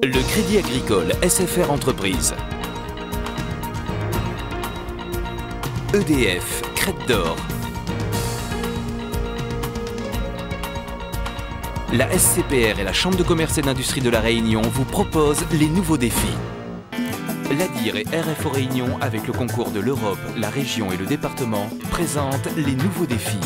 Le Crédit Agricole SFR Entreprises. EDF, Crête d'Or. La SCPR et la Chambre de commerce et d'industrie de La Réunion vous proposent les nouveaux défis. L'ADIR et RFO Réunion, avec le concours de l'Europe, la région et le département, présentent les nouveaux défis.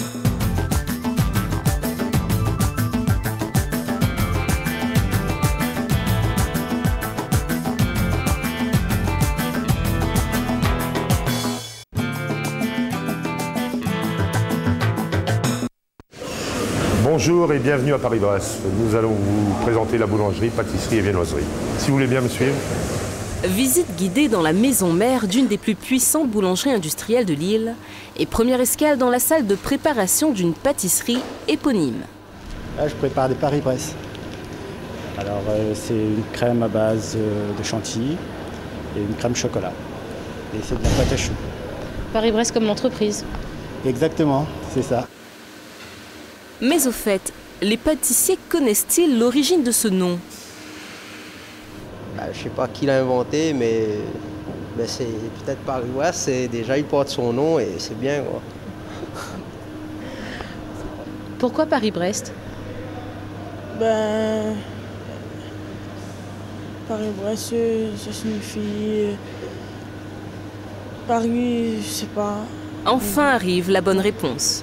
Bonjour et bienvenue à Paris-Brest. Nous allons vous présenter la boulangerie, pâtisserie et viennoiserie. Si vous voulez bien me suivre. Visite guidée dans la maison mère d'une des plus puissantes boulangeries industrielles de l'île et première escale dans la salle de préparation d'une pâtisserie éponyme. Là, je prépare des Paris-Brest. Alors, c'est une crème à base de chantilly et une crème chocolat. Et c'est de la pâte à choux. Paris-Brest comme l'entreprise. Exactement, c'est ça. Mais au fait, les pâtissiers connaissent-ils l'origine de ce nom? Je ne sais pas qui l'a inventé, mais c'est peut-être Paris-Brest. Déjà, il porte son nom et c'est bien, quoi. Pourquoi Paris-Brest? Paris-Brest, ça signifie... Paris, je sais pas. Enfin arrive la bonne réponse.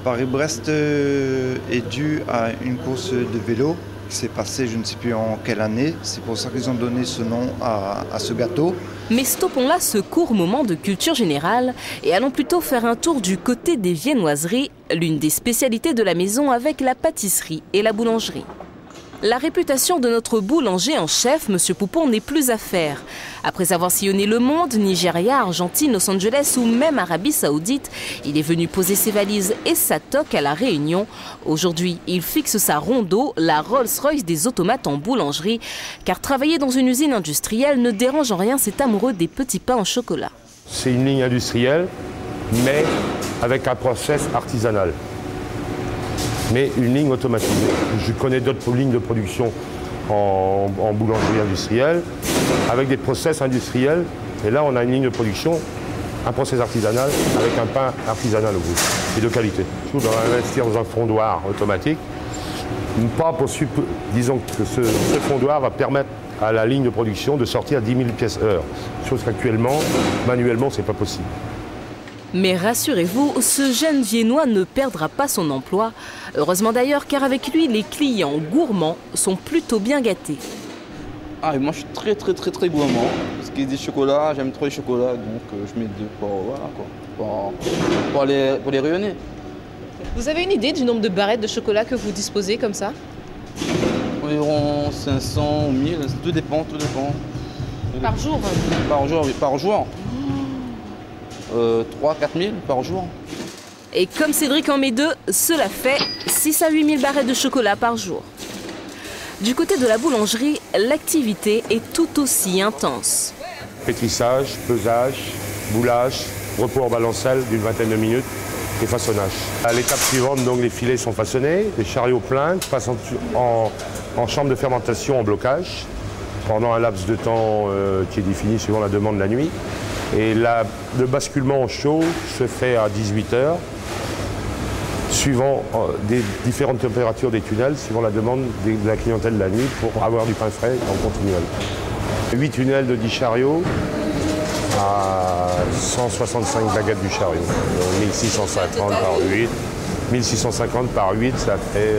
Paris-Brest est dû à une course de vélo qui s'est passée, je ne sais plus en quelle année. C'est pour ça qu'ils ont donné ce nom à ce gâteau. Mais stoppons là ce court moment de culture générale et allons plutôt faire un tour du côté des viennoiseries, l'une des spécialités de la maison avec la pâtisserie et la boulangerie. La réputation de notre boulanger en chef, M. Poupon, n'est plus à faire. Après avoir sillonné le monde, Nigeria, Argentine, Los Angeles ou même Arabie Saoudite, il est venu poser ses valises et sa toque à La Réunion. Aujourd'hui, il fixe sa rondeau, la Rolls-Royce des automates en boulangerie, car travailler dans une usine industrielle ne dérange en rien cet amoureux des petits pains au chocolat. C'est une ligne industrielle, mais avec un process artisanal. Mais une ligne automatisée. Je connais d'autres lignes de production en boulangerie industrielle, avec des process industriels. Et là, on a une ligne de production, un process artisanal, avec un pain artisanal au bout, et de qualité. On doit investir dans un fondoir automatique. Pas pour, disons que ce fondoir va permettre à la ligne de production de sortir à 10 000 pièces heure. Chose qu'actuellement, manuellement, c'est pas possible. Mais rassurez-vous, ce jeune Viennois ne perdra pas son emploi. Heureusement d'ailleurs, car avec lui, les clients gourmands sont plutôt bien gâtés. Et moi, je suis très gourmand. Parce qu'il y a des chocolats, j'aime trop les chocolats, donc je mets deux pour les rayonner. Vous avez une idée du nombre de barrettes de chocolat que vous disposez comme ça? Environ 500 ou 1000, tout dépend. Par jour? Par jour. 3 4 000 par jour. Et comme Cédric en met deux, cela fait 6 à 8 000 barrettes de chocolat par jour. Du côté de la boulangerie, l'activité est tout aussi intense. Pétrissage, pesage, boulage, repos en balancelle d'une vingtaine de minutes et façonnage. À l'étape suivante, donc, les filets sont façonnés, les chariots pleins passent en chambre de fermentation en blocage pendant un laps de temps qui est défini suivant la demande de la nuit. Et le basculement au chaud se fait à 18 h, suivant des différentes températures des tunnels, suivant la demande de la clientèle de la nuit pour avoir du pain frais en continuel. 8 tunnels de 10 chariots à 165 baguettes du chariot. Donc 1650 par 8. 1650 par 8, ça fait...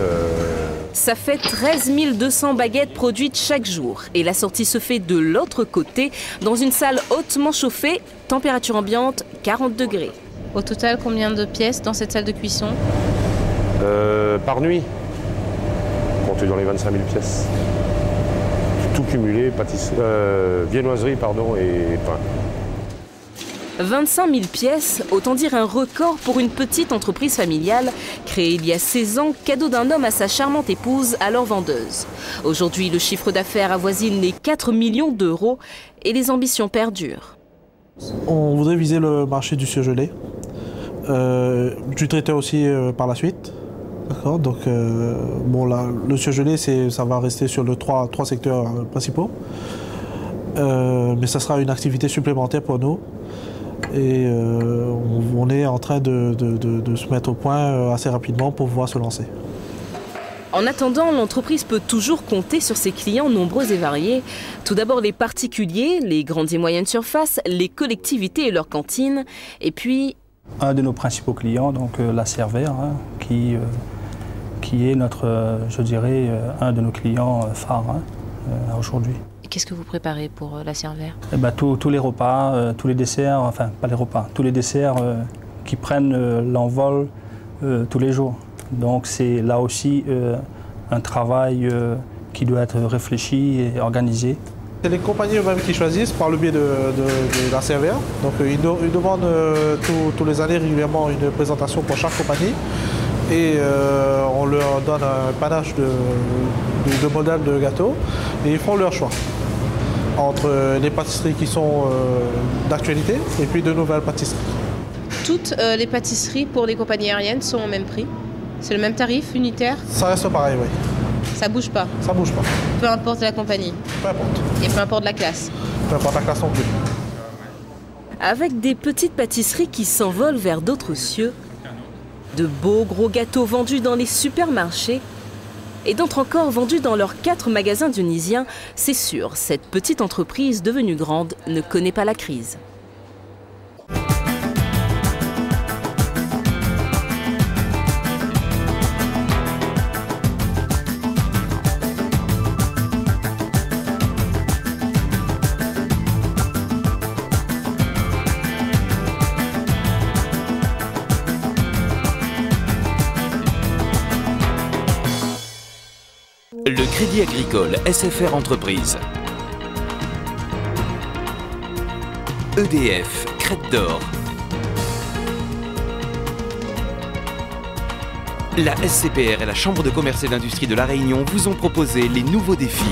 Ça fait 13 200 baguettes produites chaque jour. Et la sortie se fait de l'autre côté, dans une salle hautement chauffée, température ambiante 40 degrés. Au total, combien de pièces dans cette salle de cuisson? Par nuit, comptez dans les 25 000 pièces. Tout cumulé, viennoiserie et pain. 25 000 pièces, autant dire un record pour une petite entreprise familiale créée il y a 16 ans, cadeau d'un homme à sa charmante épouse, alors vendeuse. Aujourd'hui, le chiffre d'affaires avoisine les 4 millions d'euros et les ambitions perdurent. On voudrait viser le marché du surgelé, du traiteur aussi par la suite. D'accord, donc bon, là, le surgelé, ça va rester sur les trois secteurs principaux. Mais ça sera une activité supplémentaire pour nous. Et on est en train de se mettre au point assez rapidement pour pouvoir se lancer. En attendant, l'entreprise peut toujours compter sur ses clients nombreux et variés. Tout d'abord les particuliers, les grandes et moyennes surfaces, les collectivités et leurs cantines. Et puis... Un de nos principaux clients, donc la Cervère, hein, qui est notre, je dirais, un de nos clients phares aujourd'hui. Qu'est-ce que vous préparez pour la Cervère? Eh ben, tous les repas, tous les desserts, enfin pas les repas, tous les desserts qui prennent l'envol tous les jours. Donc c'est là aussi un travail qui doit être réfléchi et organisé. C'est les compagnies eux-mêmes qui choisissent par le biais de la Cervère. Donc ils demandent tous les années régulièrement une présentation pour chaque compagnie. Et on leur donne un panache de modèles de gâteaux et ils font leur choix entre les pâtisseries qui sont d'actualité et puis de nouvelles pâtisseries. Toutes les pâtisseries pour les compagnies aériennes sont au même prix? C'est le même tarif unitaire? Ça reste pareil, oui. Ça bouge pas? Ça bouge pas. Peu importe la compagnie? Peu importe. Et peu importe la classe? Peu importe la classe non plus. Avec des petites pâtisseries qui s'envolent vers d'autres cieux, de beaux gros gâteaux vendus dans les supermarchés et d'autres encore vendus dans leurs 4 magasins dionysiens, c'est sûr, cette petite entreprise devenue grande ne connaît pas la crise. Le Crédit Agricole SFR Entreprise. EDF, Crête d'Or. La SCPR et la Chambre de commerce et d'industrie de La Réunion vous ont proposé les nouveaux défis.